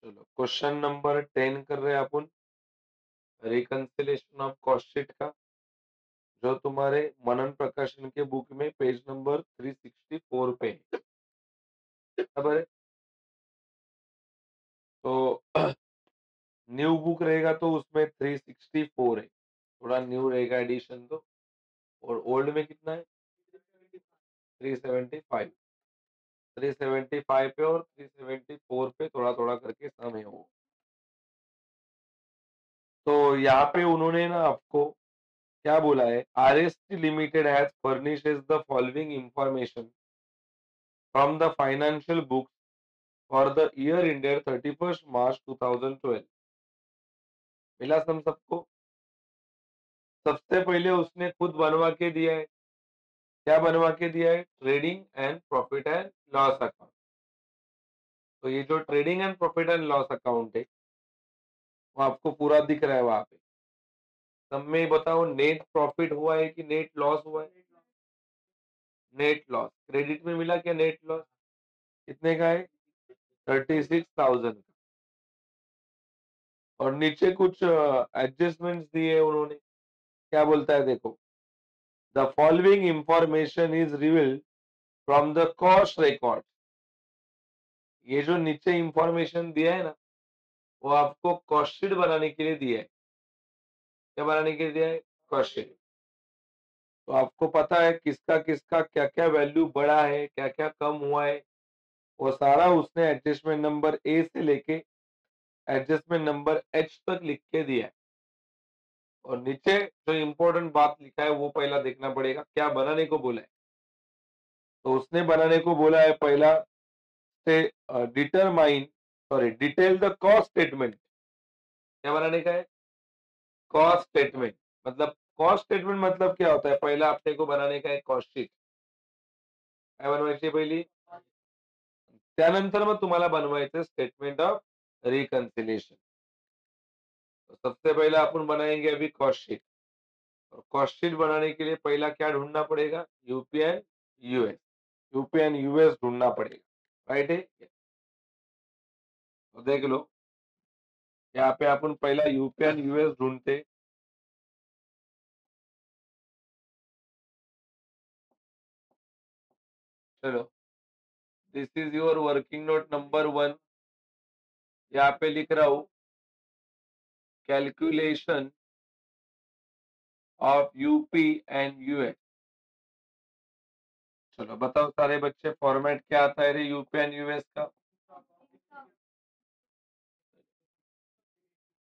चलो question number 10 कर रहे हैं अपन, रिकंसिलेशन ऑफ कॉस्ट शीट का, जो तुम्हारे मनन प्रकाशन के बुक में पेज नंबर 364 पे है। बराबर है। तो न्यू बुक रहेगा तो उसमें 364 है, थोड़ा न्यू रहेगा एडिशन तो। और ओल्ड में कितना है? 375। 375 पे और 374 पे थोड़ा थोड़ा करके सम है वो। तो यहाँ पे उन्होंने ना आपको क्या बोला है, RST limited has furnishes the following information from the financial books for the year ended 31st March 2012। मिला सम सबको? सबसे पहले उसने खुद बनवा के दिया है। क्या बनवा के दिया है? Trading and profit and loss account. तो ये जो trading and profit and loss account है, वो आपको पूरा दिख रहा है वहां पे। सब में बताओ, नेट प्रॉफिट हुआ है कि नेट लॉस हुआ है? Net loss. क्रेडिट में मिला क्या नेट लॉस? कितने का है? 36,000 का। और नीचे कुछ एडजस्टमेंट्स दिए उन्होंने। क्या बोलता है देखो, the following information is revealed from the cost record. ये जो नीचे इंफॉर्मेशन दिया है ना, वो आपको कॉस्ट शीट बनाने के लिए दिया है। क्या बनाने के लिए दिया है? Cost sheet. तो आपको पता है किसका किसका क्या क्या वैल्यू बढ़ा है, क्या क्या कम हुआ है, वो सारा उसने एडजस्टमेंट नंबर ए से लेके एडजस्टमेंट नंबर एच तक लिख के दिया है। और नीचे जो इम्पोर्टेंट बात लिखा है वो पहला देखना पड़ेगा, क्या बनाने को बोला है। तो उसने बनाने को बोला है पहला से determine sorry detail the cost statement. क्या बनाने का है? Cost statement. मतलब कॉस्ट स्टेटमेंट मतलब क्या होता है? पहला अपने को बनाने का है कॉस्ट शीट। काय बनवायची पहिली? त्यानंतर मग तुम्हाला बनवायचं स्टेटमेंट ऑफ रिकन्सिलेशन। तो सबसे पहला अपन बनाएंगे अभी कॉस्ट शीट। और कॉस्ट शीट बनाने के लिए पहला क्या ढूंढना पड़ेगा? यूपीएन यूएस। यूपीएन यूएस ढूंढना पड़ेगा, राइट है? तो देख लो, यहाँ पे अपन पहला यूपीएन यूएस ढूंढते। चलो, this is your working note number 1। यहाँ पे लिख रहा हूं, calculation of UP and US. चलो बताओ सारे बच्चे, फॉर्मेट क्या आता है रे यूपी एंड यूएस का?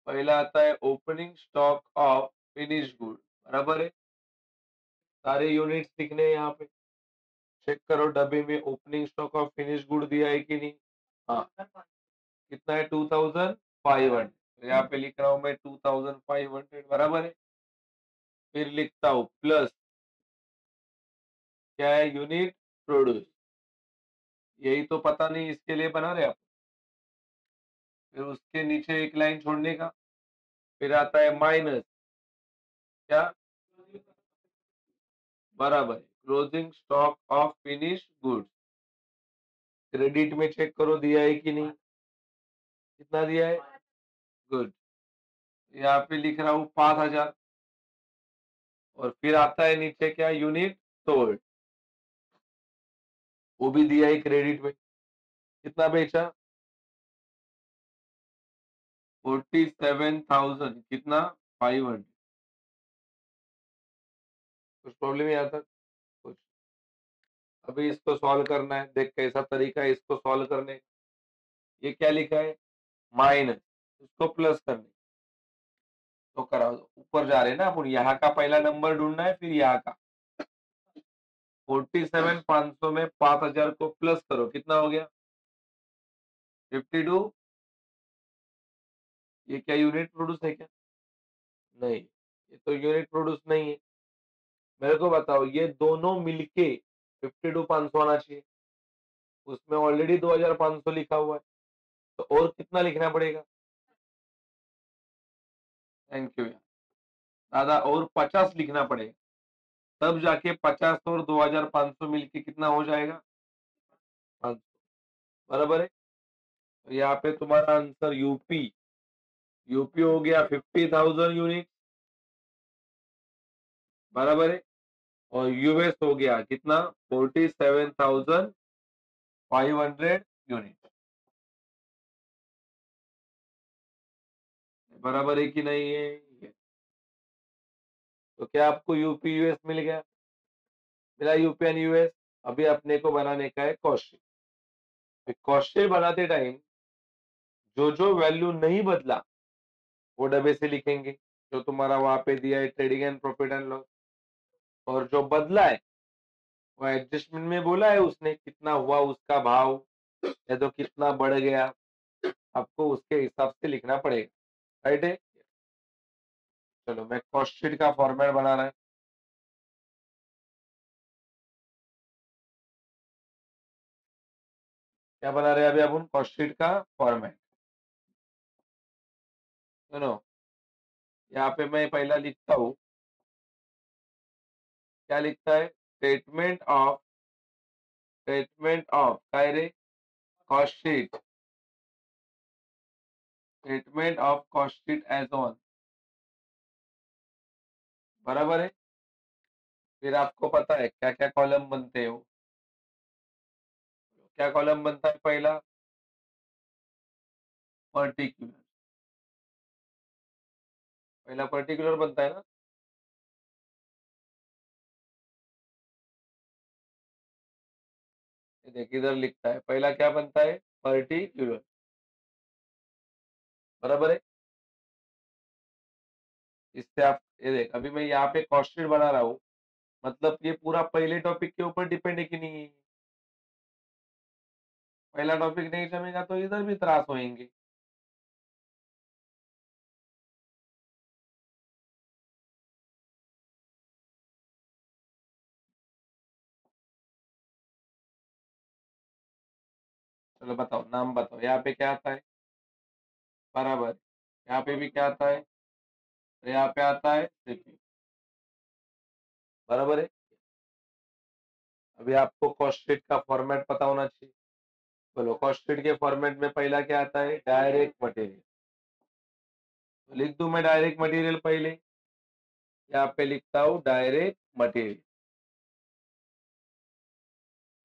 पहला आता है opening stock of finish good. बराबर है। सारे यूनिट्स लिखने हैं यहाँ पे। चेक करो डब्बे में opening stock of finish good दिया है कि नहीं। हाँ, कितना है? 2500। तो यहाँ पे लिख रहा हूँ मैं 2500। बराबर है। फिर लिखता हूँ प्लस, क्या है? Unit produce. यही तो पता नहीं इसके लिए बना रहे आप। फिर उसके नीचे एक लाइन छोड़ने का। फिर आता है माइनस, क्या? बराबर है, closing stock of finish goods. Credit में चेक करो दिया है कि नहीं। कितना दिया है? गुड। यहाँ पे लिख रहा हूँ 5000। और फिर आता है नीचे क्या? Unit sold. वो भी दिया है क्रेडिट में। कितना बेचा? 47,000। कितना? 500। कुछ प्रॉब्लम नहीं आता कुछ? अभी इसको सॉल्व करना है, देख कैसा तरीका है इसको सॉल्व करने का। ये क्या लिखा है? माइनस, उसको प्लस करने। तो करा दो, ऊपर जा रहे हैं ना अपन। यहाँ का पहला नंबर ढूंढना है, फिर यहाँ का। 47,500 में 5,000 को प्लस करो, कितना हो गया? 52। ये क्या यूनिट प्रोड्यूस है क्या? नहीं, ये तो यूनिट प्रोड्यूस नहीं है। मेरे को बताओ, ये दोनों मिलके 52,500 आना चाहिए। उसमें ऑलरेडी 2,500 लिखा हुआ है, तो और कितना लिखना पड़ेगा? थैंक यू यार दादा, और 50 लिखना पड़ेगा। तब जाके 50 और 2,500 मिलके कितना हो जाएगा? 500। बराबर है। तो यहाँ पे तुम्हारा आंसर यूपी, यूपी हो गया 50,000 यूनिट, बराबर है। और यूएस हो गया कितना, 47,500 यूनिट, बराबर है कि नहीं है। तो क्या आपको यूपी यूएस मिल गया, मिला यूपी एंड यूएस। अभी अपने को बनाने का है कॉस्ट शीट। कॉस्ट शीट बनाते टाइम जो जो वैल्यू नहीं बदला वो डब्बे से लिखेंगे, जो तुम्हारा वहां पे दिया है trading and profit and loss. और जो बदला है वो एडजस्टमेंट में बोला है उसने कितना हुआ उसका भाव, या तो कितना बढ़ गया, आपको उसके हिसाब से लिखना पड़ेगा, राइट है। चलो मैं कॉस्ट शीट का फॉर्मेट बना रहा है। क्या बना रहे हैं अभी अपन, कॉस्ट शीट का फॉर्मेट। सुनो, यहाँ पे मैं पहला लिखता हूँ, क्या लिखता है, स्टेटमेंट ऑफ काय रे, cost sheet, statement of cost sheet as on, बराबर है। फिर आपको पता है क्या क्या कॉलम बनते हो, क्या कॉलम बनता है, पहला पर्टिकुलर, पहला पर्टिकुलर बनता है ना। ये देख इधर लिखता है, पहला क्या बनता है, पर्टिकुलर, बराबर है। इससे आप ये देख, अभी मैं यहाँ पे कॉस्ट शीट बना रहा हूँ, मतलब ये पूरा पहले टॉपिक के ऊपर डिपेंड है कि नहीं है। पहला टॉपिक नहीं जमेगा तो इधर भी त्रास होंगे। चलो बताओ, नाम बताओ, यहाँ पे क्या आता है, बराबर, यहाँ पे भी क्या आता है, तो यहाँ पे आता है सीपी, बराबर है। अभी आपको कॉस्ट शीट का फॉर्मेट पता होना चाहिए। बोलो, कॉस्ट शीट के फॉर्मेट में पहला क्या आता है, डायरेक्ट मटेरियल। तो लिख दूं मैं डायरेक्ट मटेरियल पहले, यहाँ पे लिखता हूँ डायरेक्ट मटेरियल।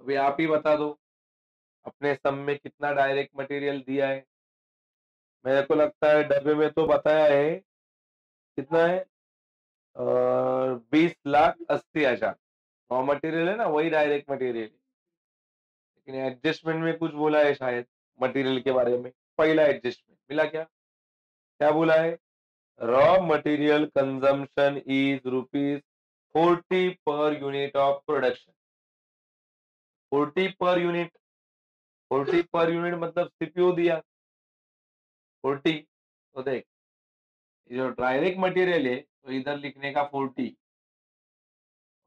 अभी आप ही बता दो, अपने सम में कितना डायरेक्ट मटेरियल दिया है। मेरे को लगता है डब्बे में तो बताया है, कितना है, 20,80,000 रॉ मटेरियल है ना, वही डायरेक्ट मटेरियल है। लेकिन एडजस्टमेंट में कुछ बोला है शायद मटेरियल के बारे में, पहला एडजस्टमेंट मिला क्या, क्या बोला है, raw material consumption is ₹40 per unit of production. 40 per unit, 40 per unit मतलब सीपीयू दिया 40। तो देख, ये जो डायरेक्ट मटेरियल है तो इधर लिखने का 40,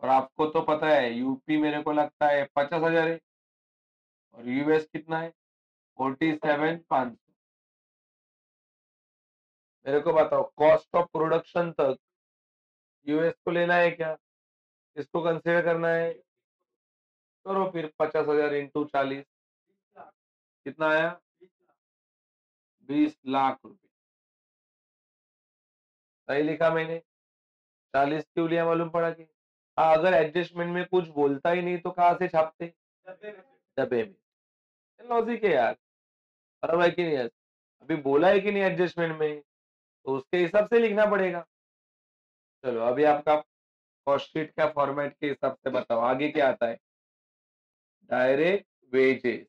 और आपको तो पता है यूपी मेरे को लगता है 50,000 है, और यूएस कितना है, 47,500। मेरे को बताओ, कॉस्ट ऑफ प्रोडक्शन तक यूएस को लेना है क्या, इसको कंसिडर करना है। करो फिर 50,000 इंटू 40, कितना आया, 20 लाख रुपए। सही लिखा मैंने, 40 क्यों लिया मालूम पड़ा कि, हाँ, अगर एडजस्टमेंट में कुछ बोलता ही नहीं तो कहाँ से छापते, डब्बे में। लॉजिक है यार, बराबर है कि नहीं। अभी बोला है कि नहीं एडजस्टमेंट में, तो उसके हिसाब से लिखना पड़ेगा। चलो अभी आपका कॉस्ट शीट का फॉर्मेट के हिसाब से बताओ आगे क्या आता है, डायरेक्ट वेजेस।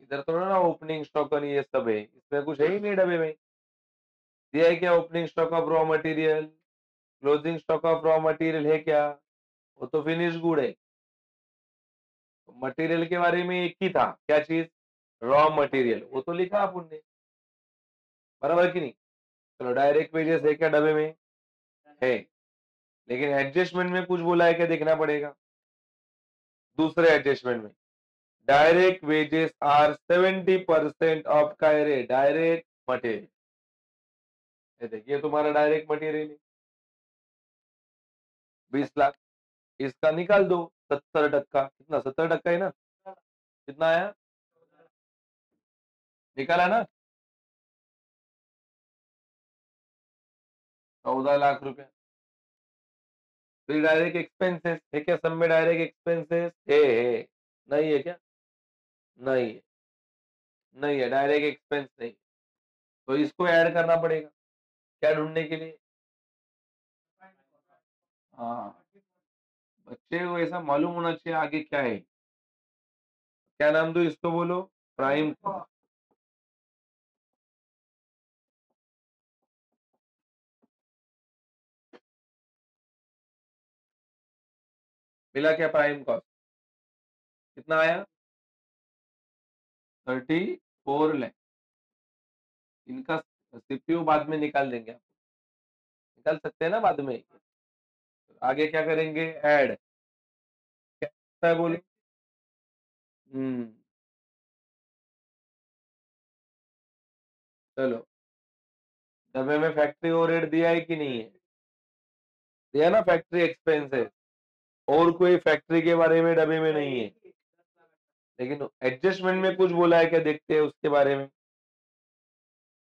इधर थोड़ा ना ओपनिंग स्टॉक और ये सब है, इसमें कुछ है ही नहीं डब्बे में। दिया है क्या, opening stock of raw material, closing stock of raw material है क्या, वो तो फिनिश गुड है। मटेरियल के बारे में एक ही था, क्या चीज, रॉ मटेरियल, वो तो लिखा अपन ने, बराबर कि नहीं। चलो डायरेक्ट वेजेस है क्या डब्बे में, है, लेकिन एडजस्टमेंट में कुछ बोला है क्या, देखना पड़ेगा। दूसरे एडजस्टमेंट में डायरेक्ट वेजेस आर 70% ऑफ काय डायरेक्ट मटेरियल। ये देखिए तुम्हारा डायरेक्ट मटेरियल है 20 लाख, इसका निकाल दो 70%, कितना 70% है ना, कितना आया निकाला ना, 14 लाख रुपया। फिर डायरेक्ट एक्सपेंसेस है क्या, सब में डायरेक्ट एक्सपेंसेस है, नहीं है क्या, नहीं है, नहीं है, डायरेक्ट एक्सपेंस नहीं। तो इसको ऐड करना पड़ेगा, क्या ढूंढने के लिए, हाँ, बच्चे को ऐसा मालूम होना चाहिए आगे क्या है। क्या नाम दो इसको, बोलो, प्राइम। मिला क्या प्राइम कॉस्ट, कितना आया, 34 लाख। इनका सीपीयू बाद में निकाल देंगे, आप निकाल सकते हैं ना बाद में। आगे क्या करेंगे, ऐड, क्या है बोलो, हम्म, चलो, डब्बे में फैक्ट्री ओवरहेड दिया है कि नहीं है, दिया ना, फैक्ट्री एक्सपेंसेस, और कोई फैक्ट्री के बारे में डब्बे में नहीं है, लेकिन एडजस्टमेंट में कुछ बोला है क्या, देखते हैं उसके बारे में।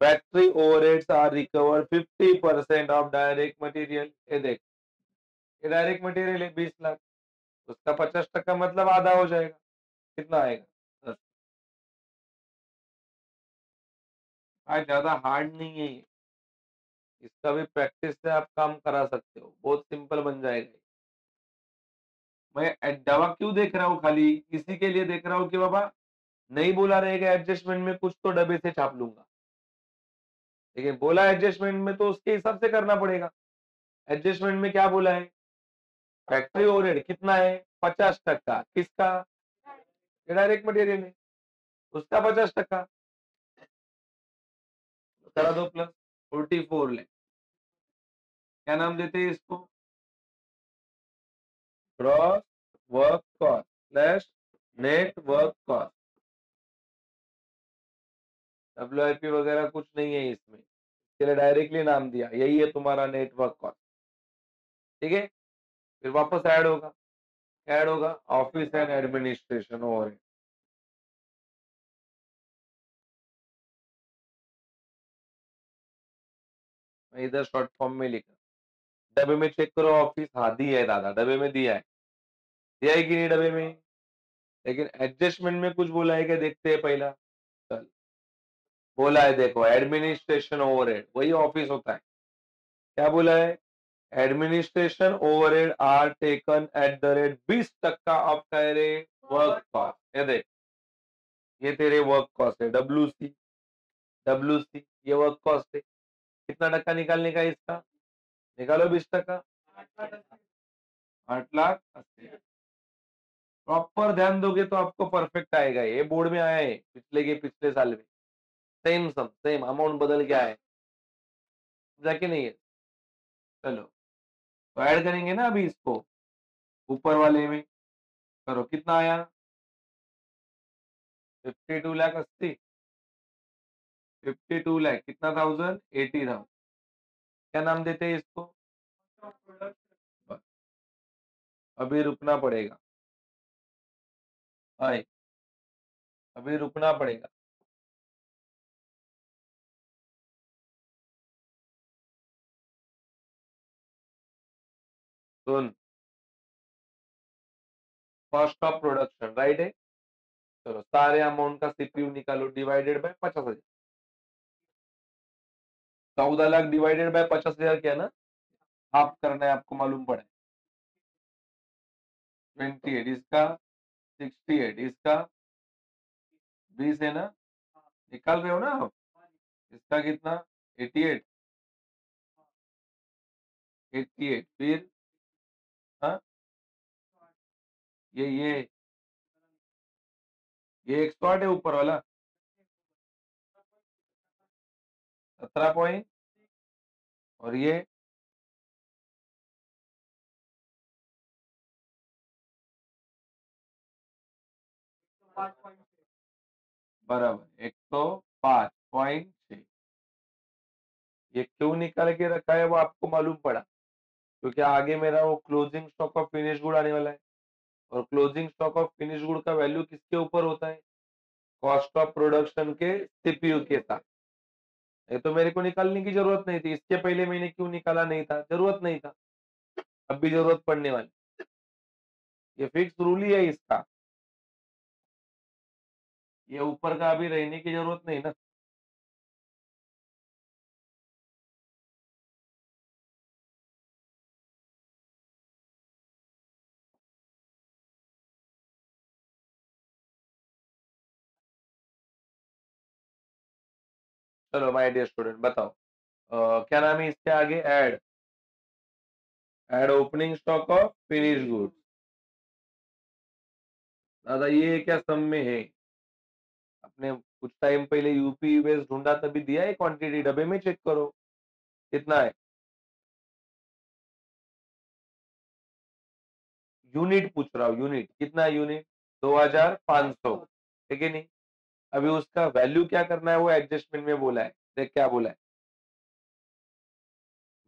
Factory overheads are recovered 50% of direct material, ये देख, ये डायरेक्ट मटेरियल है 20 लाख, उसका 50% मतलब आधा हो जाएगा, कितना आएगा, 10। आज ज्यादा हार्ड नहीं है ये, इसका भी प्रैक्टिस से आप काम करा सकते हो, बहुत सिंपल बन जाएगा। मैं दवा क्यों देख रहा हूँ, खाली इसी के लिए देख रहा हूँ कि बाबा नहीं बोला रहेगा एडजस्टमेंट में कुछ तो डब्बे से छाप लूंगा, लेकिन बोला एडजस्टमेंट में तो उसके हिसाब से करना पड़ेगा। एडजस्टमेंट में क्या बोला है, फैक्ट्री ओवरहेड कितना है, 50%, किसका, डायरेक्ट मटेरियल है, उसका 50%, करा दो प्लस, 44 लाख। क्या नाम देते हैं इसको, gross work cost plus net work cost. WIP वगैरह कुछ नहीं है इसमें, इसके लिए डायरेक्टली नाम दिया, यही है तुम्हारा नेट वर्क कॉस्ट, ठीक है। फिर वापस ऐड होगा, ऐड होगा ऑफिस एंड एडमिनिस्ट्रेशन ओवर, मैं इधर शॉर्ट फॉर्म में लिखा, डब्बे में चेक करो ऑफिस, हाँ दिया है दादा, डब्बे में दिया है कि नहीं डब्बे में, लेकिन एडजस्टमेंट में कुछ बोला है क्या, देखते हैं पहला, चल, बोला है देखो, एडमिनिस्ट्रेशन ओवरहेड, वही ऑफिस होता है, क्या बोला है, administration overhead are taken at the rate 20% of तेरे वर्क कॉस्ट, ये देख, ये तेरे वर्क कॉस्ट है, डब्ल्यू सी ये वर्क कॉस्ट है, कितना टक्का निकालने का है इसका, निकालो 20%, 8 लाख 80। प्रॉपर ध्यान दोगे तो आपको परफेक्ट आएगा, ये बोर्ड में आया है पिछले के पिछले साल में, सेम सम सेम अमाउंट बदल के आया है, जाके नहीं है। चलो, तो ऐड करेंगे ना अभी इसको, ऊपर वाले में करो, कितना आया, 52 लाख 80, 52 लाख कितना थाउजेंड, 80,000। क्या नाम देते हैं इसको, बस, अभी रुकना पड़ेगा, हाँ, अभी रुकना पड़ेगा। सुन, कॉस्ट ऑफ प्रोडक्शन राइट है, चलो सारे अमाउंट का सीपीयू निकालो, divided by 50,000, 14 lakh divided by 50,000 क्या ना, हाफ करना है आपको, मालूम पड़ा है, 28 इसका, 68 इसका, 20 है ना, निकाल रहे हो ना आप, इसका कितना, 88, 88 फिर, हाँ, ये 108 है ऊपर वाला, 17 पॉइंट, और ये बराबर 105.6। ये क्यों निकाल के रखा है वो आपको मालूम पड़ा, क्योंकि आगे मेरा वो closing stock of finish good आने वाला है, और closing stock of finish good का वैल्यू किसके ऊपर होता है, कॉस्ट ऑफ प्रोडक्शन के सीपीयू के साथ। ये तो मेरे को निकालने की जरूरत नहीं थी, इसके पहले मैंने क्यों निकाला नहीं था, जरूरत नहीं था, अब भी जरूरत पड़ने वाली। ये फिक्स रूल ही है इसका, ये ऊपर का अभी रहने की जरूरत नहीं ना। चलो माय डियर स्टूडेंट बताओ, क्या नाम है इसके आगे, add, add opening stock of finish goods. दादा ये क्या सम में है, अपने कुछ टाइम पहले यूपी यूएस ढूंढा तभी दिया है क्वांटिटी, डब्बे में चेक करो कितना है। यूनिट पूछ रहा हूँ, यूनिट कितना है, यूनिट 2500, ठीक है नहीं। अभी उसका वैल्यू क्या करना है वो एडजस्टमेंट में बोला है, देख क्या बोला है,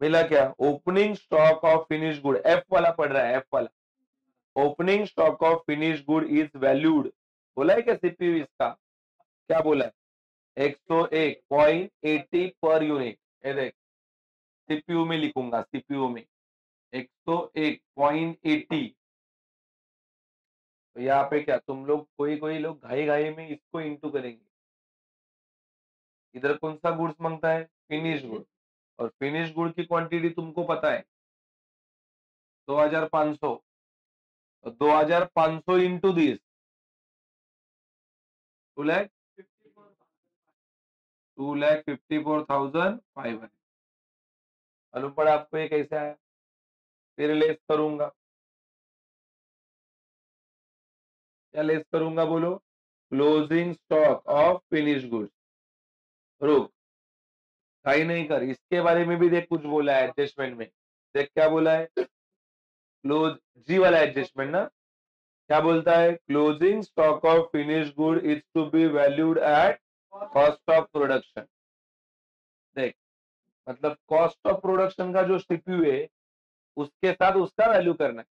मिला क्या, opening stock of finish good, F वाला पढ़ रहा है, एफ वाला, opening stock of finish good is valued, बोला है क्या सीपीयू इसका, क्या बोला है, 101.80 पर यूनिट, ये देख सीपीयू में लिखूंगा, सीपीयू में 101.80। तो यहाँ पे क्या तुम लोग, कोई कोई लोग घाई घाई में इसको इंटू करेंगे, इधर कौन सा गुड्स मांगता है, फिनिश गुड, और फिनिश गुड की क्वांटिटी तुमको पता है 2500, तो 2500 इंटू दिस 2,54,500। मालूम पड़ा आपको ये कैसे आया, फिर लेस करूंगा, क्या लेस करूंगा बोलो, closing stock of finish goods, रुक सही नहीं कर, इसके बारे में भी देख कुछ बोला है एडजस्टमेंट में, देख क्या बोला है, क्लोज, जी वाला एडजस्टमेंट ना, क्या बोलता है, closing stock of finish good is to be valued at cost of production. देख मतलब कॉस्ट ऑफ प्रोडक्शन का जो सीपीयू है उसके साथ उसका वैल्यू करना है।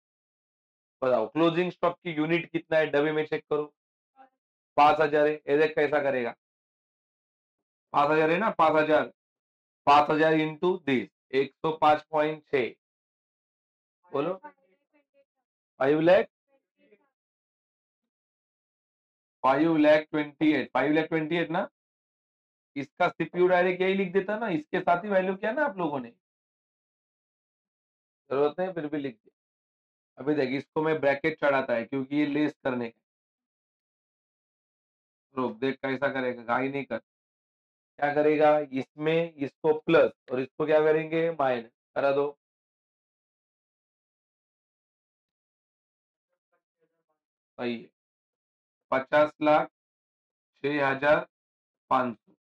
बताओ क्लोजिंग स्टॉक की यूनिट कितना है, डब्बे में चेक करो, 5000 है, ये देख कैसा करेगा, 5000 है ना, 5000, 5000 इंटू दिस 105.6, बोलो 5 लाख, 5,28,000, 5,28,000 ना, इसका सीपीयू डायरेक्ट यही लिख देता ना, इसके साथ ही वैल्यू किया ना आप लोगों ने, जरूरत नहीं फिर भी लिख दिया। अभी देख इसको मैं ब्रैकेट चढ़ाता है क्योंकि ये लेस करने का, रुक देख कैसा करेगा, घाई नहीं कर, क्या करेगा, इसमें इसको प्लस और इसको क्या करेंगे माइनस, करा दो, सही है, 50,06,500,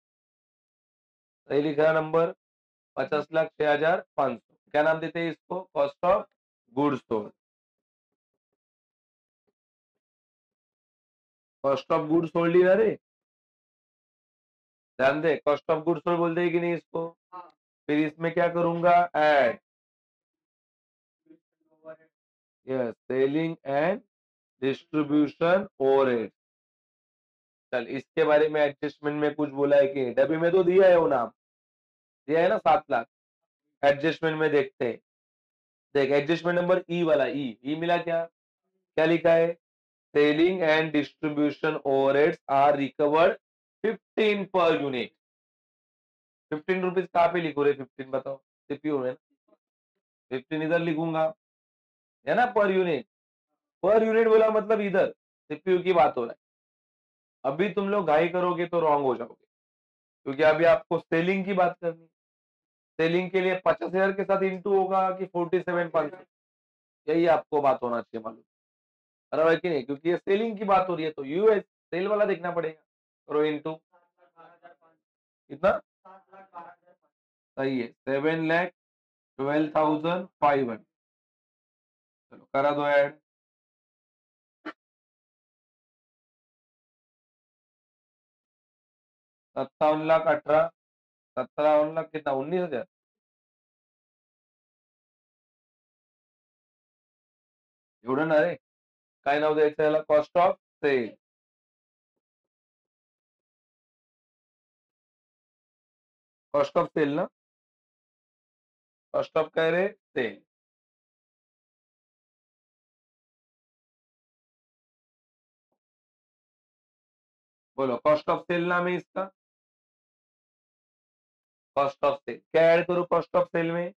सही लिखा नंबर, 50,06,500, क्या नाम देते हैं इसको, cost of goods sold, cost of goods sold ही ना रे, ध्यान दे, कॉस्ट ऑफ गुड्स सोल्ड बोल दे कि नहीं इसको, फिर इसमें क्या करूंगा, add, yes selling and distribution overhead. चल इसके बारे में एडजस्टमेंट में कुछ बोला है कि डब्बी में तो दिया है वो नाम, दिया है ना 7 लाख, एडजस्टमेंट में देखते हैं, देख एडजस्टमेंट नंबर ई वाला, ई मिला क्या, क्या लिखा है, selling and distribution overheads are recovered 15 per unit, 15 rupees कहाँ पे लिखो रे, 15 बताओ, सीपीयू में ना, 15 इधर लिखूंगा, है ना, पर यूनिट, पर यूनिट बोला मतलब इधर सीपीयू की बात हो रहा है, अभी तुम लोग घाई करोगे तो रॉन्ग हो जाओगे, क्योंकि अभी आपको सेलिंग की बात करनी है, सेलिंग के लिए 50,000 के साथ इंटू होगा कि 47,500, यही आपको बात होना चाहिए मालूम, बराबर कि नहीं, क्योंकि ये सेलिंग की बात हो रही है तो यूएस सेल वाला देखना पड़ेगा, करो इंटू कितना, सही है, 7,12,500, चलो करा दो ऐड, 57,18,000, 57 लाख कितना, 19,000, एवढं ना रे, काय नाव द्यायचं याला, cost of sale, cost of sale ना, कॉस्ट ऑफ कह रहे सेल। बोलो कॉस्ट ऑफ सेल नाम है इसका, कॉस्ट ऑफ सेल। क्या ऐड करूं कॉस्ट ऑफ सेल में?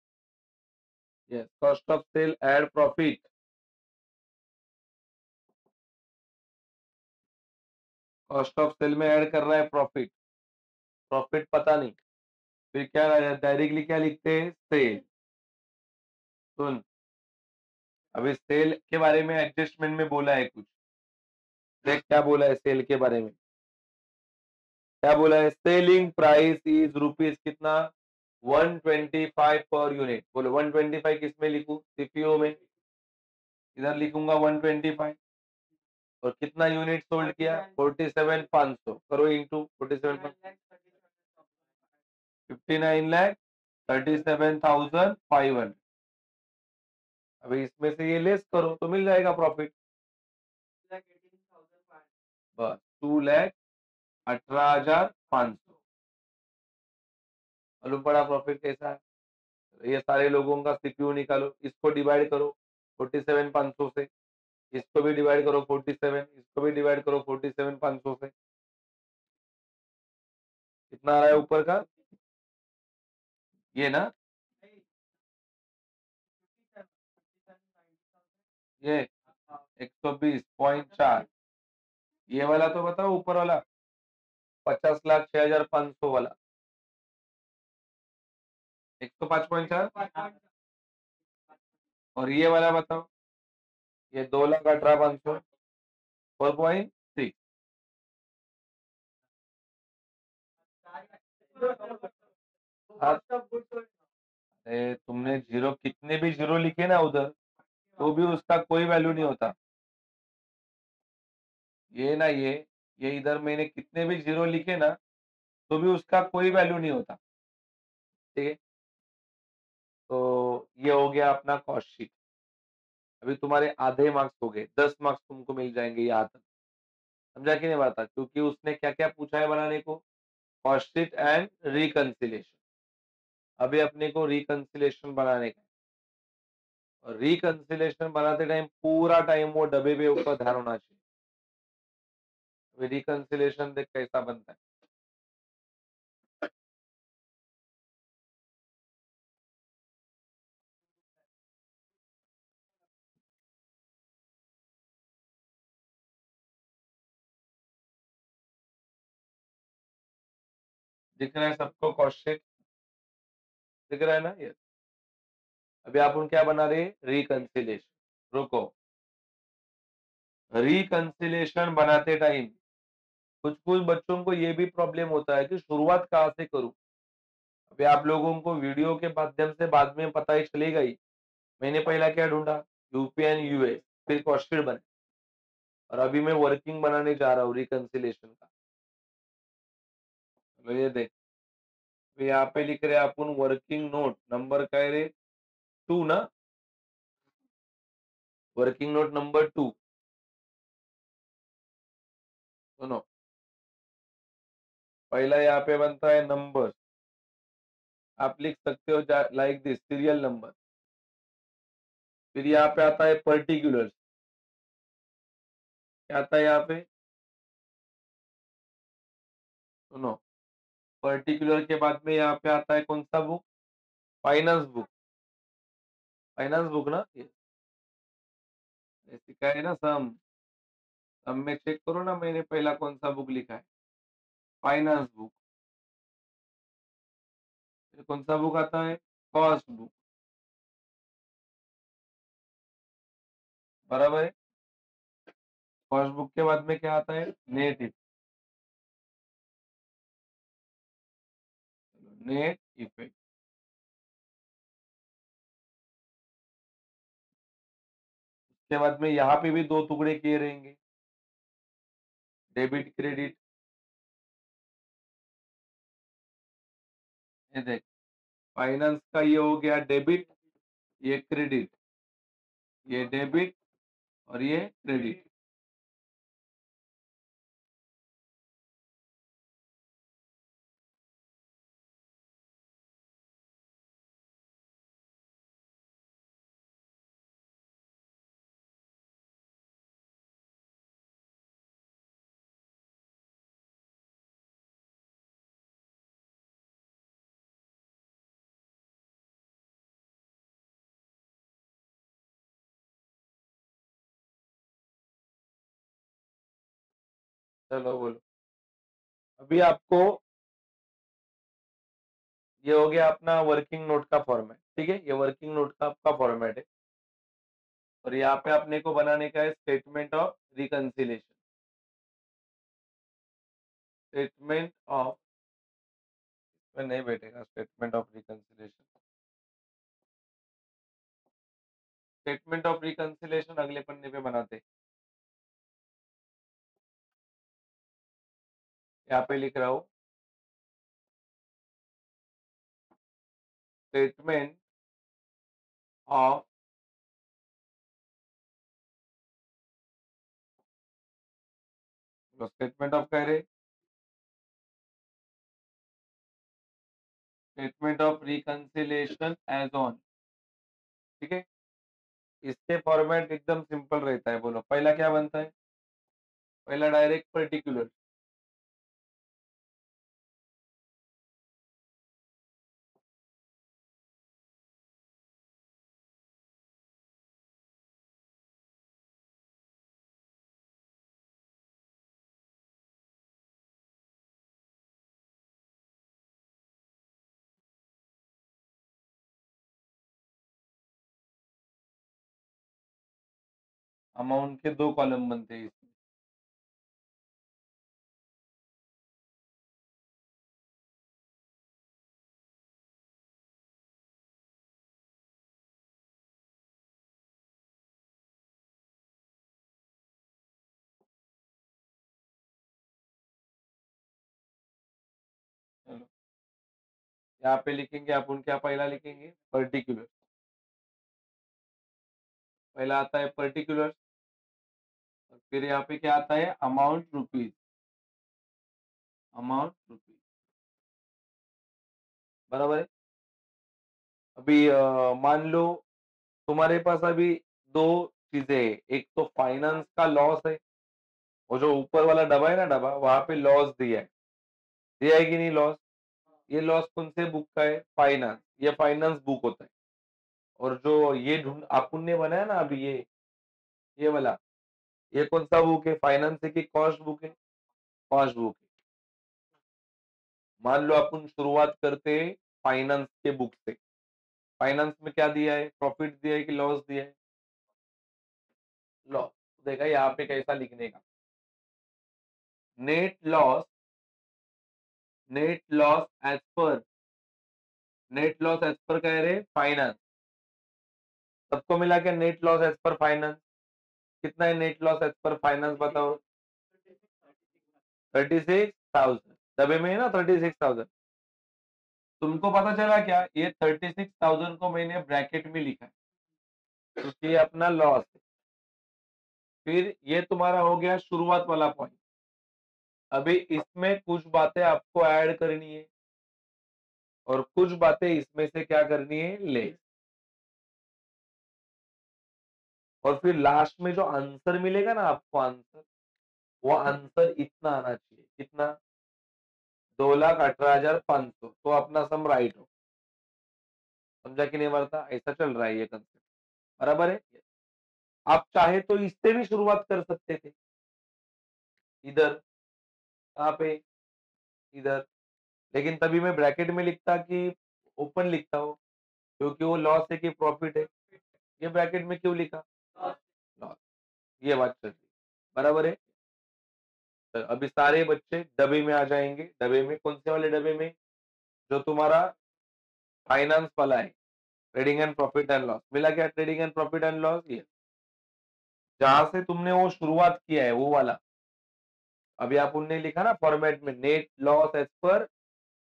Yes, cost of sale add profit. Cost of sale में ऐड कर रहा है प्रॉफिट, प्रॉफिट पता नहीं, फिर क्या डायरेक्टली क्या लिखते हैं सेल। सुन, अभी सेल के बारे में एडजस्टमेंट में बोला है कुछ, देख क्या बोला है सेल के बारे में। क्या बोला है? सेलिंग प्राइस इज रुपीज कितना, 125 पर यूनिट। बोलो 125 किस में लिखूं? सीपीओ में, इधर लिखूंगा 125। और कितना यूनिट सोल्ड किया? 47,500। करो इंटू 47, 59,37,500। अभी इसमें से ये लेस करो तो मिल जाएगा प्रॉफिट, बस 2,18,500। मालूम पड़ा प्रॉफिट कैसा है? ये सारे लोगों का सीपीयू निकालो, इसको डिवाइड करो 47,500 से, इसको भी डिवाइड करो 47, इसको भी डिवाइड करो 47,500 से। कितना आ रहा है ऊपर का? ये ना, ये 120.4। ये वाला तो बताओ ऊपर वाला, 50,06,500 वाला, 105.4। और ये वाला बताओ, ये 2,18,500, 4.6। तुमने जीरो कितने भी जीरो लिखे ना उधर, तो भी उसका कोई वैल्यू नहीं होता। ये ना, ये इधर मैंने कितने भी जीरो लिखे ना, तो भी उसका कोई वैल्यू नहीं होता। ठीक है, तो ये हो गया अपना कॉस्ट शीट। अभी तुम्हारे आधे मार्क्स हो गए, 10 मार्क्स तुमको मिल जाएंगे यहाँ तक। समझा कि नहीं बात? क्योंकि उसने क्या क्या पूछा है बनाने को, कॉस्ट शीट एंड रिकंसिलेशन। अभी अपने को रिकंसिलेशन बनाने का है। और रिकंसिलेशन बनाते टाइम पूरा टाइम वो डब्बे पे ऊपर ध्यान होना चाहिए। अभी रिकंसिलेशन देख कैसा बनता है। दिख रहा है सबको कॉस्ट शीट? दिख रहा है ना ये? अभी आप क्या बना रहे हैं? रिकंसिलेशन। रुको, रिकंसिलेशन बनाते टाइम कुछ कुछ बच्चों को ये भी प्रॉब्लम होता है कि शुरुआत कहाँ से करूं। अभी आप लोगों को वीडियो के माध्यम से बाद में पता ही चलेगा ही। मैंने पहला क्या ढूंढा? यूपीएन यूएस, फिर कॉस्ट शीट बने, और अभी मैं वर्किंग बनाने जा रहा हूँ रिकंसिलेशन का। तो ये देख, तो यहाँ पे लिख रहे अपन वर्किंग नोट नंबर क्या रे, 2 ना, वर्किंग नोट नंबर 2। सुनो, पहला यहाँ पे बनता है नंबर, आप लिख सकते हो लाइक दिस सीरियल नंबर। फिर यहाँ पे आता है पर्टिकुलर्स। क्या आता है यहाँ पे? सुनो, पर्टिकुलर के बाद में यहाँ पे आता है कौन सा book? Finance book. Finance book ना ये, ऐसे क्या है ना, सम। सम में चेक करो ना, मैंने पहला कौन सा बुक लिखा है? Finance book. फिर कौन सा बुक आता है? Cost book. बराबर है। कॉस्ट बुक के बाद में क्या आता है? Net effect. नेट इफेक्ट के बाद में यहाँ पे भी दो टुकड़े किए रहेंगे, डेबिट क्रेडिट। ये देख, फाइनेंस का ये हो गया डेबिट, ये क्रेडिट, ये डेबिट और ये क्रेडिट। चलो बोलो। अभी आपको ये हो गया अपना वर्किंग नोट का फॉर्मेट, ठीक है, ये वर्किंग नोट का आपका फॉर्मेट है। और यहाँ पे अपने को बनाने का है statement of reconciliation. Statement of, में नहीं बैठेगा statement of reconciliation. Statement of reconciliation अगले पन्ने पे बनाते। यहाँ पे लिख रहा हूँ स्टेटमेंट ऑफ स्टेटमेंट ऑफ कह रहे statement of reconciliation as on, ठीक है। इसके फॉर्मेट एकदम सिंपल रहता है। बोलो पहला क्या बनता है? पहला डायरेक्ट पर्टिकुलर, अमाउंट के 2 कॉलम बनते हैं इसमें। चलो यहाँ पे लिखेंगे अपन, क्या पहला लिखेंगे? पर्टिकुलर। पहला आता है पर्टिकुलर, और फिर यहाँ पे क्या आता है? Amount rupees. अमाउंट रुपीज, बराबर है। अभी मान लो तुम्हारे पास अभी दो चीजें है। एक तो फाइनेंस का लॉस है, वो जो ऊपर वाला डब्बा है ना, डब्बा वहां पे लॉस दिया है कि नहीं लॉस? ये लॉस कौन से बुक का है? फाइनेंस। ये फाइनेंस बुक होता है। और जो ये ढूंढ अपन ने बनाया ना अभी, ये वाला, ये कौन सा बुक है? फाइनेंस है कि कॉस्ट बुक है? कॉस्ट बुक है। मान लो अपन शुरुआत करते हैं फाइनेंस के बुक से। फाइनेंस में क्या दिया है? प्रॉफिट दिया है कि लॉस दिया है? लॉस। देखा यहाँ पे कैसा लिखने का? Net loss, net loss as per, net loss as per कह रहे फाइनेंस। सबको मिला के net loss as per finance कितना है? Net loss as per finance बताओ। 36,000 डब्बे में है ना, 36,000। तुमको पता चला क्या? ये 36,000 को मैंने ब्रैकेट में लिखा है क्योंकि ये अपना लॉस है। फिर ये तुम्हारा हो गया शुरुआत वाला पॉइंट। अभी इसमें कुछ बातें आपको ऐड करनी है और कुछ बातें इसमें से क्या करनी है? ले। और फिर लास्ट में जो आंसर मिलेगा ना आपको, आंसर, वो आंसर इतना आना चाहिए। कितना? 2,18,500। तो अपना सम राइट हो। समझा कि नहीं मरता? ऐसा चल रहा है ये कंसेप्ट, बराबर है। आप चाहे तो इससे भी शुरुआत कर सकते थे। इधर, कहाँ पे? इधर। लेकिन तभी मैं ब्रैकेट में लिखता कि ओपन लिखता हूँ, क्योंकि वो लॉस है कि प्रॉफिट है। ये ब्रैकेट में क्यों लिखा? लॉस। ये बात चल रही है, बराबर है। तो अभी सारे बच्चे डब्बे में आ जाएंगे। डब्बे में कौन से वाले डब्बे में? जो तुम्हारा फाइनेंस वाला है, trading and profit and loss. मिला क्या? Trading and profit and loss, ये जहां से तुमने वो शुरुआत किया है वो वाला। अभी आप उनने लिखा ना फॉर्मेट में, net loss as per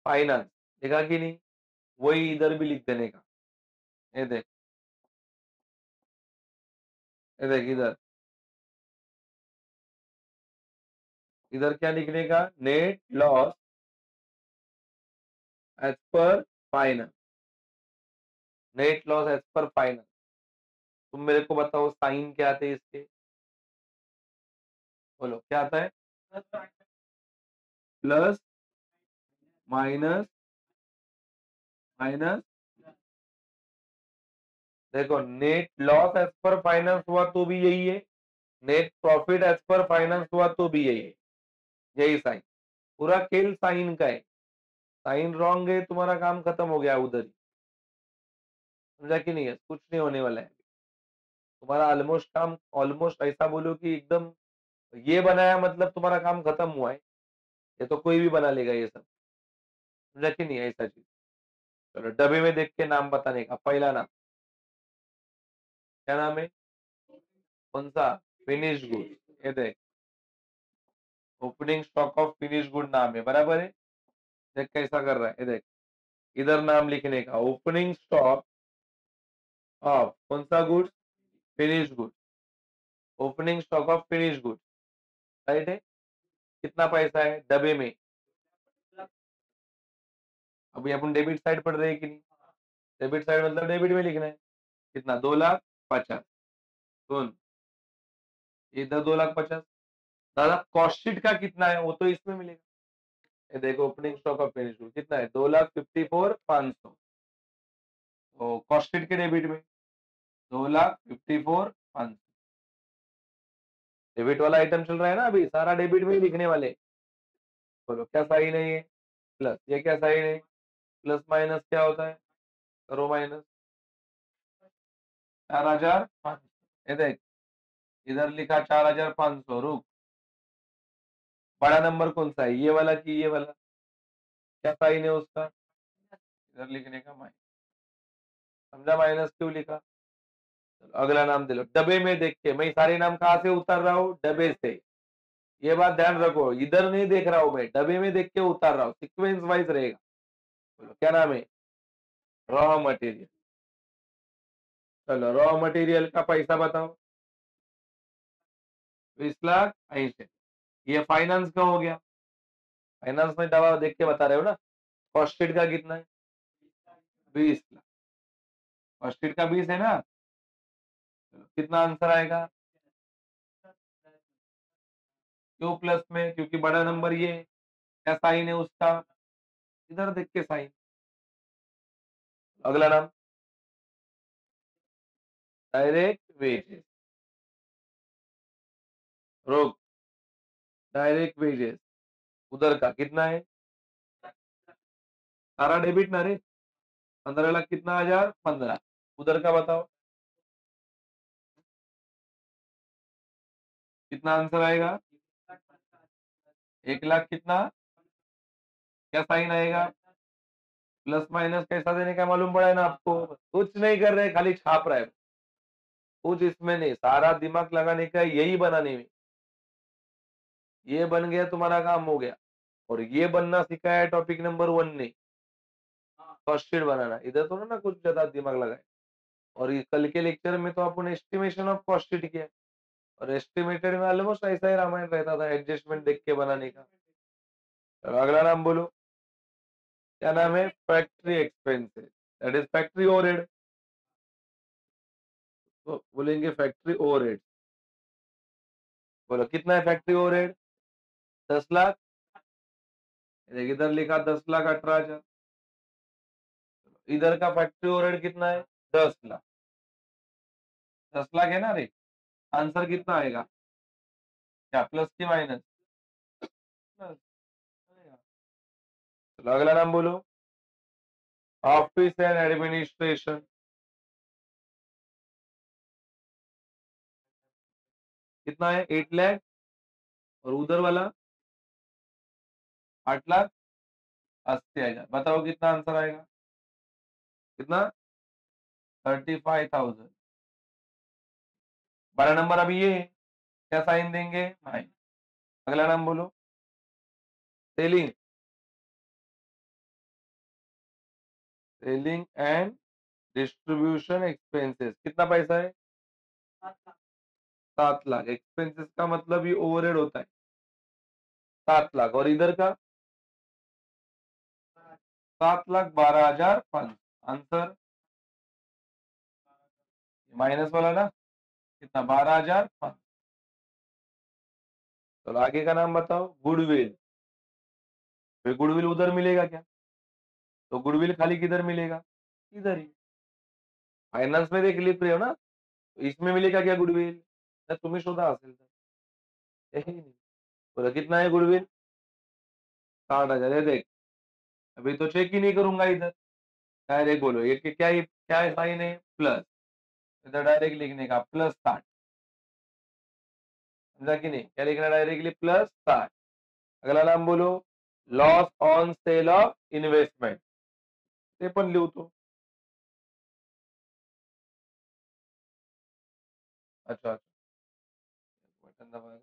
finance, लिखा कि नहीं? वही इधर भी लिख देने का। ये देख, ये देख इधर, इधर क्या लिखने का? Net loss as per finance. Net loss as per finance. तुम मेरे को बताओ साइन क्या आते हैं इसके? बोलो क्या आता है? Plus, minus, minus. देखो net loss as per finance हुआ तो भी यही है, net profit as per finance हुआ तो भी यही है। यही साइन, पूरा खेल साइन का है। साइन रॉन्ग है, तुम्हारा काम खत्म हो गया उधर ही। समझा कि नहीं है? कुछ नहीं होने वाला है। तुम्हारा ऑलमोस्ट काम, ऑलमोस्ट ऐसा बोलो कि एकदम ये बनाया मतलब तुम्हारा काम खत्म हुआ है। ये तो कोई भी बना लेगा ये सब। समझा कि नहीं है ऐसा चीज? चलो डब्बे में देख के नाम बताने का। पहला नाम क्या नाम है? कौन सा? Finish good. ये देख, opening stock of finish good नाम है, बराबर है। देख कैसा कर रहा है, ये देख। इधर नाम लिखने का, ओपनिंग स्टॉक ऑफ कौन सा good? Finish good. Opening stock of finish good, right है। कितना पैसा है डब्बे में? अभी अपन डेबिट साइड पढ़ रहे हैं कि नहीं? डेबिट साइड मतलब डेबिट में लिखना है। कितना? 2,50,000। सुन, इधर 2,50,000। दादा कॉस्ट शीट का कितना है वो तो इसमें मिलेगा। ये देखो, opening stock of finish good कितना है? 2,54,500। तो कॉस्ट शीट के डेबिट में 2,54,500। डेबिट वाला आइटम चल रहा है ना अभी, सारा डेबिट में ही लिखने वाले। बोलो क्या सही नहीं है? प्लस, ये क्या सही नहीं? प्लस माइनस क्या होता है? करो माइनस। 4,500। ये देख, इधर लिखा 4,500। रुक, बड़ा नंबर कौन सा है, ये वाला कि ये वाला? क्या साइन है उसका? इधर लिखने का माइनस। समझा माइनस क्यों लिखा? चलो अगला नाम दे लो। डब्बे में देख के, मैं सारे नाम कहाँ से उतार रहा हूँ? डब्बे से। ये बात ध्यान रखो, इधर नहीं देख रहा हूँ मैं, डब्बे में देख के उतार रहा हूँ, सिक्वेंस वाइज रहेगा। बोलो क्या नाम है? Raw material. चलो रॉ मटेरियल का पैसा बताओ। 20,80,000। ये फाइनेंस का हो गया। फाइनेंस में दवा देख के बता रहे हो ना? कॉस्ट शीट का कितना है? 20,00,000। कॉस्ट शीट का 20 है ना? चलो, कितना आंसर आएगा? क्यों प्लस में? क्योंकि बड़ा नंबर ये है। क्या साइन है उसका? इधर देख के साइन। अगला नाम, डायरेक्ट वेजेस। रोक, डायरेक्ट वेजेस उधर का कितना है? सारा डेबिट ना रे। 15,00,000 कितना? 1,015। उधर का बताओ कितना आंसर आएगा? 1,00,000 कितना? क्या साइन आएगा? प्लस माइनस कैसा देने का मालूम पड़ा है ना आपको? कुछ नहीं कर रहे, खाली छाप रहा है। कुछ इसमें नहीं, सारा दिमाग लगाने का यही बनाने में। ये बन गया, तुम्हारा काम हो गया। और ये बनना सिखाया है टॉपिक नंबर 1 ने, कॉस्ट शीट बनाना। इधर तो ना कुछ ज्यादा दिमाग लगाए। और ये कल के लेक्चर में तो अपन एस्टिमेशन ऑफ कॉस्ट शीट किया है। और एस्टिमेटेड में ऑलमोस्ट ऐसा ही रामायण रहता था, एडजस्टमेंट देख के बनाने का। चलो अगला नाम बोलो। क्या नाम है? Factory expenses, that is factory overhead. तो बोलेंगे फैक्ट्री ओवरहेड। बोलो कितना है फैक्ट्री ओवरहेड? 10,00,000। इधर लिखा 10,18,000। इधर का फैक्ट्री ओवरहेड कितना है? 10,00,000। 10,00,000 है ना रे? आंसर कितना आएगा? क्या प्लस की माइनस? प्लस। चलो अगला नाम बोलो। Office and administration. कितना है? 8,00,000। और उधर वाला 8,80,000। बताओ कितना आंसर आएगा? कितना? 35,000। बड़ा नंबर अभी ये है। क्या साइन देंगे? माइनस। अगला नाम बोलो। Selling, selling and distribution expenses. कितना पैसा है? 7,00,000। एक्सपेंसेस का मतलब ये ओवरहेड होता है। 7,00,000। और इधर का 7,12,500। आंसर माइनस वाला ना? कितना? 12,500। चलो आगे का नाम बताओ। गुडविल। फिर गुडविल उधर मिलेगा क्या? तो गुडविल खाली किधर मिलेगा? इधर ही। फाइनेंस में देख लिख रहे हो ना? तो इसमें मिलेगा क्या गुडविल? तुम्हें शोधा असेल तर. हे नाही. बरं कितना है गुडविल? 60,000 है देख, अभी तो चेक ही नहीं करूंगा इधर, डायरेक्ट बोलो ये क्या है साइन है प्लस, इधर डायरेक्ट लिखने का +60, समझा कि नहीं, क्या लिखना डायरेक्टली +60। अगला नाम बोलो, loss on sale of investment, ते पण लिहतो। अच्छा, बटन दबा,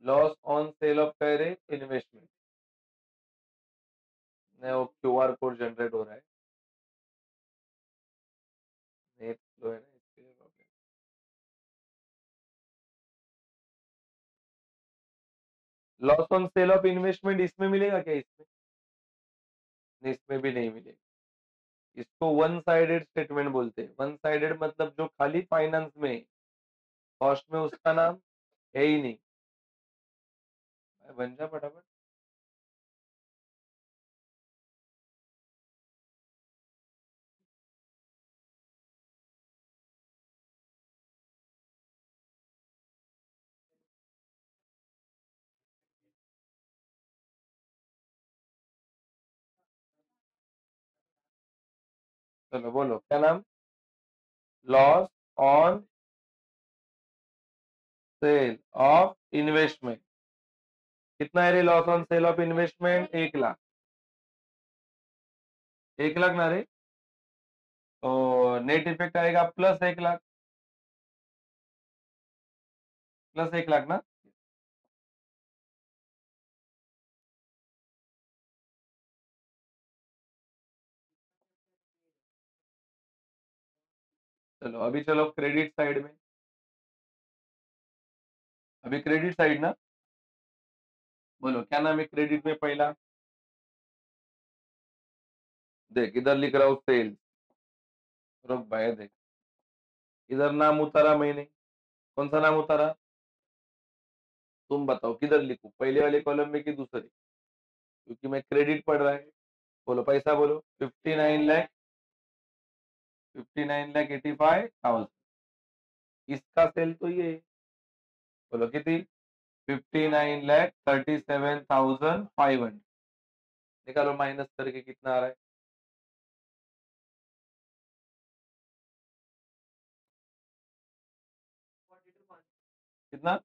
लॉस ऑन सेल ऑफ कह रहे इन्वेस्टमेंट, नहीं वो क्यूआर कोड जनरेट हो रहा है, नेट स्लो है ना इसके लिए problem. Loss on sale of investment इसमें मिलेगा क्या, इसमें नहीं, इसमें भी नहीं मिलेगा, इसको वन साइडेड स्टेटमेंट बोलते हैं। वन साइडेड मतलब जो खाली फाइनेंस में है, कॉस्ट में उसका नाम है ही नहीं। बन जा फटाफट। चलो बोलो क्या नाम, loss on sale of investment, कितना है रे loss on sale of investment, 1 lakh, 1 lakh ना रे, तो नेट इफेक्ट आएगा +1 लाख, +1 लाख ना। चलो अभी चलो क्रेडिट साइड में, अभी क्रेडिट साइड ना, बोलो क्या नाम है क्रेडिट में पहला, देख इधर लिख रहा हूँ सेल्स, रुक भाई देख, इधर नाम उतारा मैंने, कौन सा नाम उतारा, तुम बताओ किधर लिखूं, पहले वाले कॉलम में कि दूसरे, क्योंकि मैं क्रेडिट पढ़ रहा है। बोलो पैसा बोलो, 59,85,000, इसका सेल तो ये है। बोलो कितनी, 59,37,500, निकालो माइनस करके कितना आ रहा है, कितना,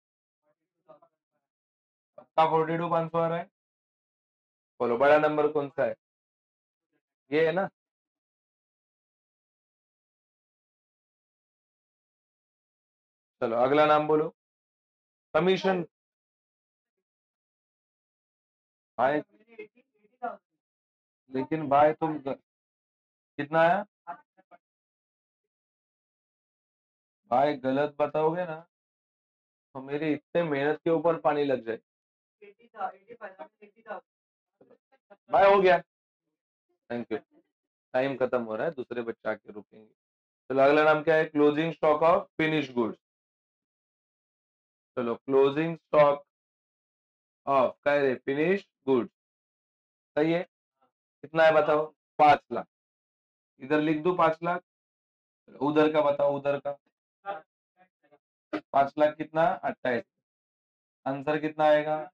पक्का 42,500 आ रहा है। बोलो बड़ा नंबर कौन सा है, ये है ना। चलो अगला नाम बोलो, कमीशन, भाई लेकिन भाई तुम कितना आया, भाई गलत बताओगे ना तो मेरी इतने मेहनत के ऊपर पानी लग जाए। भाई हो गया, थैंक यू, टाइम खत्म हो रहा है, दूसरे बच्चे आके रुकेंगे। चलो अगला नाम क्या है, closing stock of finish goods, चलो क्लोजिंग स्टॉक ऑफ कह रहे फिनिश गुड्स, सही है, कितना है बताओ, 5 लाख, इधर लिख दो 5 लाख, उधर का बताओ, उधर का 5 लाख कितना, 28, आंसर कितना आएगा,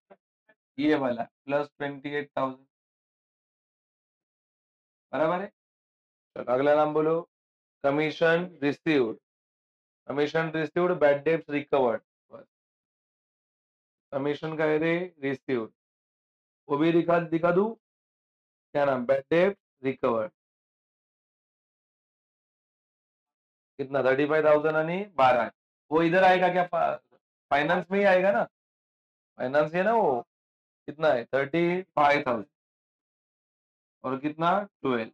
ये वाला +28,000, बराबर है। चलो अगला नाम बोलो, commission received, commission received bad डेब्ट रिकवर्ड, कमीशन का है रे रिसीव्ड, वो भी दिखा दूं, क्या नाम, बैड डेब्ट रिकवर्ड, कितना 35,000 आणि 12, वो इधर आएगा क्या, फाइनेंस में ही आएगा ना, फाइनेंस है ना वो, कितना है 35,000 और कितना 12,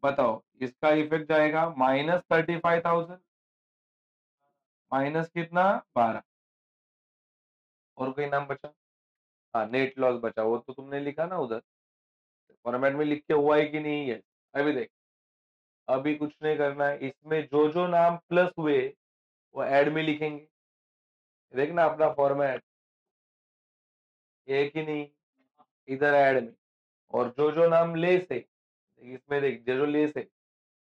बताओ इसका इफेक्ट जाएगा -35,000, माइनस कितना 12, और कोई नाम बचा, हाँ नेट लॉस बचा, वो तो तुमने लिखा ना उधर, फॉर्मेट में लिख के हुआ है कि नहीं है, अभी देख, अभी कुछ नहीं करना है, इसमें जो जो नाम प्लस हुए वो ऐड में लिखेंगे, देखना अपना फॉर्मेट एक ही नहीं, इधर ऐड में, और जो जो नाम लेस है, इसमें देख जो जो लेस है,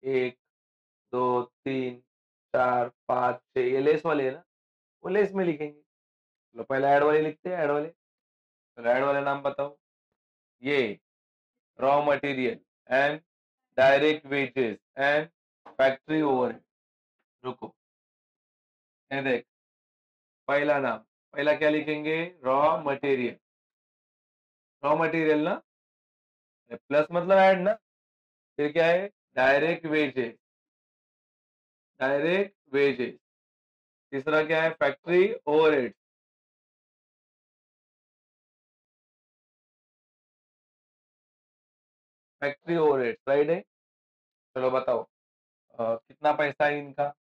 1, 2, 3, 4, 5, 6, ये लेस वाले है ना, वो लेस में लिखेंगे, चलो पहले ऐड वाले लिखते हैं, ऐड वाले। चलो ऐड वाले नाम बताओ। ये raw material and direct wages and factory overhead. रुको, ये देख, पहला नाम, पहला क्या लिखेंगे? Raw material. रॉ मटेरियल ना, प्लस मतलब ऐड ना। फिर क्या है? Direct wages, direct wages. तीसरा क्या है? Factory overhead. Factory overhead right है। चलो बताओ, कितना पैसा है इनका?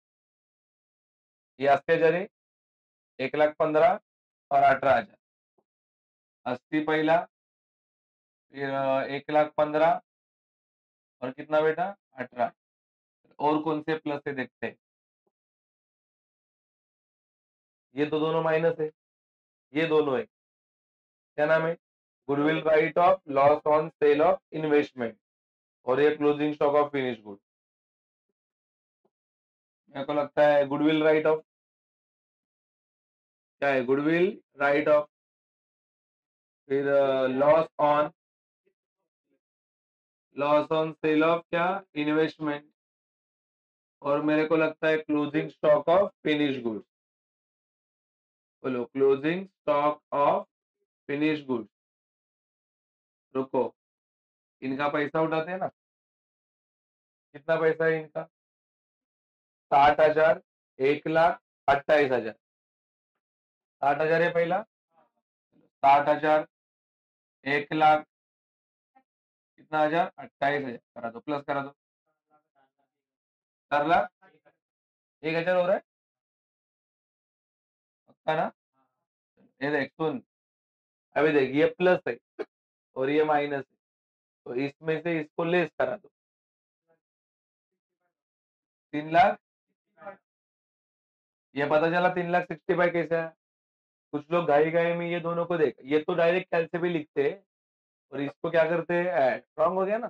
ये अस्सी हजार है, 1,15,000 और 18,000। 80 पहला, फिर 1,15,000 और कितना बेटा? 18। और कौन से प्लस है देखते हैं। ये तो दोनों माइनस है, ये दोनों है। क्या नाम है? Goodwill write off loss on sale of investment, और ये closing stock of finish good. मेरे को लगता है गुडविल राइट ऑफ, क्या है? गुडविल राइट ऑफ, फिर लॉस ऑन सेल ऑफ क्या? इन्वेस्टमेंट, और मेरे को लगता है closing stock of finish goods. बोलो, closing stock of finish goods. रुको, इनका पैसा उठाते हैं ना। कितना पैसा है इनका? 60,000, 1,00,000, 28,000। 60,000 है पहला, 60,000, 1,00,000, कितना हजार? 28,000। करा दो, प्लस करा दो। 4,00,000, 1,000 हो रहा है, पक्का ना? ये देख सुन, अभी देख, ये प्लस है और ये माइनस है, तो इसमें से इसको लेस करा दो। 3,00,000, ये पता चला 3,65,000 कैसे है? कुछ लोग घाई घाई में ये दोनों को देख, ये तो डायरेक्ट कैल से भी लिखते हैं और इसको क्या करते हैं? ऐड। रॉन्ग हो गया ना।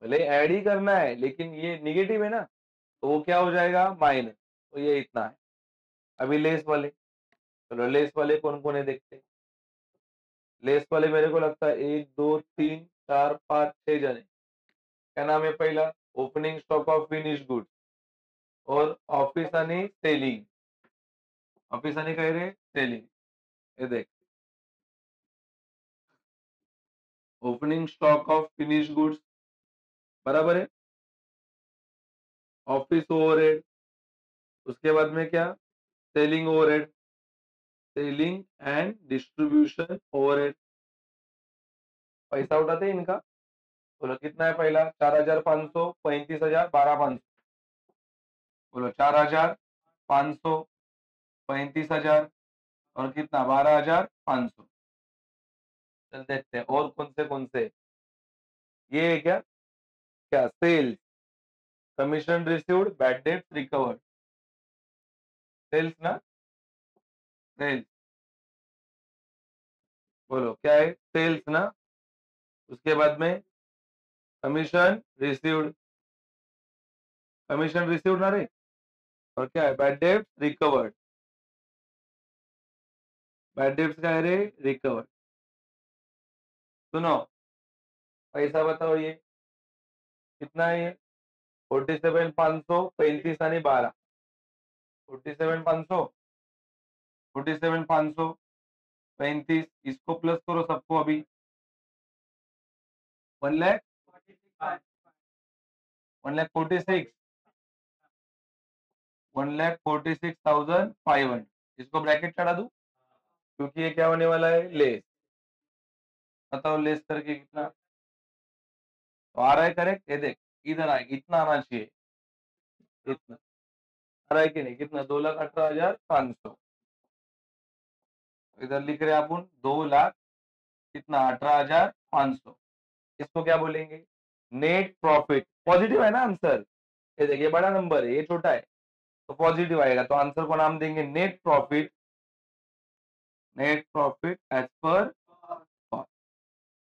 भले ऐड ही करना है लेकिन ये निगेटिव है ना, तो वो क्या हो जाएगा? माइनस। तो ये इतना है। अभी लेस वाले, चलो लेस वाले कौन कौन है देखते हैं। लेस वाले मेरे को लगता है 1, 2, 3, 4, 5, 6 जने। क्या नाम है पहला? Opening stock of finish goods और ऑफिस आणि सेलिंग। ऑफिस आणि काय रे? सेलिंग। ये देख, opening stock of finish goods बराबर है, ऑफिस ओवरहेड, उसके बाद में क्या? Selling overhead, selling and distribution overhead. पैसा उठाते हैं इनका। बोलो कितना है पहला? 4,500, 35,000, 12,500। बोलो 4,500, 35,000 और कितना? 12,500। चल देखते हैं और कौन से। ये है क्या? क्या? Sales, commission received, bad debts recovered. Sales ना, सेल्स। बोलो क्या है? सेल्स ना, उसके बाद में कमीशन रिसीव्ड, कमीशन रिसीव्ड ना रे, और क्या है? Bad debts recovered. Bad debts क्या है रे? रिकवर्ड। सुनो, पैसा बताओ ये कितना है? ये 47,500, 35 आणि 12। 47,500, 47,500, 35, इसको प्लस करो सबको अभी। 1,00,000, 1,46,000, 1,46,500। इसको ब्रैकेट चढ़ा दूं क्योंकि ये क्या होने वाला है? लेस। बताओ लेस करके कितना तो आ रहा है? करेक्ट। ये देख, इधर आए, इतना आना चाहिए, इतना आ रहा है कि नहीं? कितना? 2,18,500। इधर लिख रहे हैं अपन 2,00,000 कितना? 18,500। इसको क्या बोलेंगे? Net profit. पॉजिटिव है ना आंसर? ये देखिए, बड़ा नंबर है, ये छोटा है, तो पॉजिटिव आएगा, तो आंसर को नाम देंगे net profit. Net profit as per cost,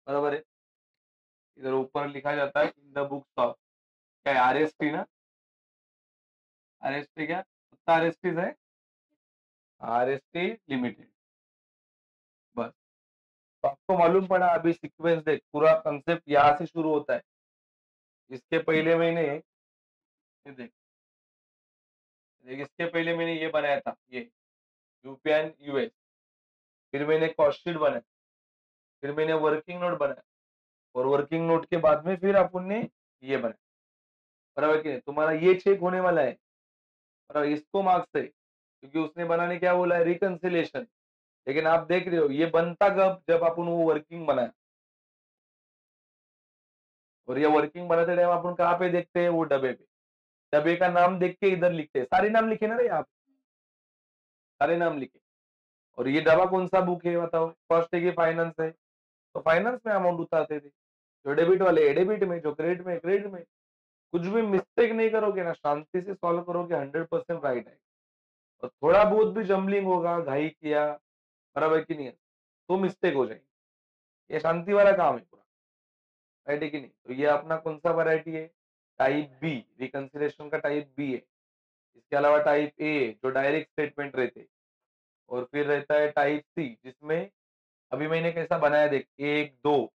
बराबर है। इधर ऊपर लिखा जाता है इन द बुक्स ऑफ, क्या है? आरएसटी ना, आरएसटी क्या? कितना आरएसटी है? RST limited. तो आपको मालूम पड़ा अभी सीक्वेंस देख, पूरा कंसेप्ट यहाँ से शुरू होता है। इसके पहले मैंने ये देख देख, इसके पहले मैंने ये बनाया था, ये यूपीएन यूएस, फिर मैंने कॉस्ट शीट बनाया, फिर मैंने वर्किंग नोट बनाया, और वर्किंग नोट के बाद में फिर अपन ने ये बनाया। बराबर कि नहीं? तुम्हारा ये चेक होने वाला है, और इसको मार्क्स है क्योंकि उसने बनाने क्या बोला है, रिकंसिलेशन। लेकिन आप देख रहे हो ये बनता कब, जब अपन वो वर्किंग बनाया। और ये वर्किंग बनाते टाइम अपन कहाँ पे देखते हैं, वो डब्बे पे। डब्बे का नाम देख के इधर लिखते हैं, सारे नाम लिखे ना रे आप, सारे नाम लिखे। और ये डब्बा कौन सा बुक है बताओ, फर्स्ट है कि फाइनेंस है, तो फाइनेंस में अमाउंट उतारते थे। जो डेबिट वाले है डेबिट में, जो क्रेडिट में क्रेडिट में। कुछ भी मिस्टेक नहीं करोगे ना, शांति से सॉल्व करोगे, 100% राइट है। और थोड़ा बहुत भी जम्बलिंग होगा, घाई किया, बराबर की नहीं है, तो मिस्टेक हो जाएगी। ये शांति वाला काम है पूरा, राइट है कि नहीं? तो ये अपना कौन सा वैरायटी है, टाइप बी, रिकंसिलेशन का टाइप बी है। इसके अलावा टाइप ए जो डायरेक्ट स्टेटमेंट रहते, और फिर रहता है टाइप सी, जिसमें अभी मैंने कैसा बनाया देख, एक दो,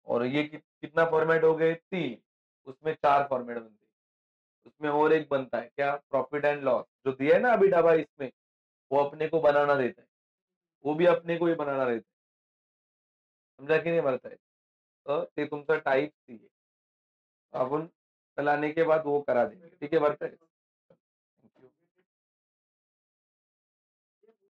और ये कितना फॉर्मेट हो गए, तीन, उसमें चार फॉर्मेट बनते हैं। उसमें और एक बनता है क्या, प्रॉफिट एंड लॉस, जो दिया है ना अभी डबा इसमें, वो अपने को बनाना देता है, वो भी अपने को ही बनाना रहता है। समझा की नाही मला साहेब? तर ते तुमचं टाइप सी आहे. आपण चलाने के बाद वो करा देंगे, ठीक है, भरता है?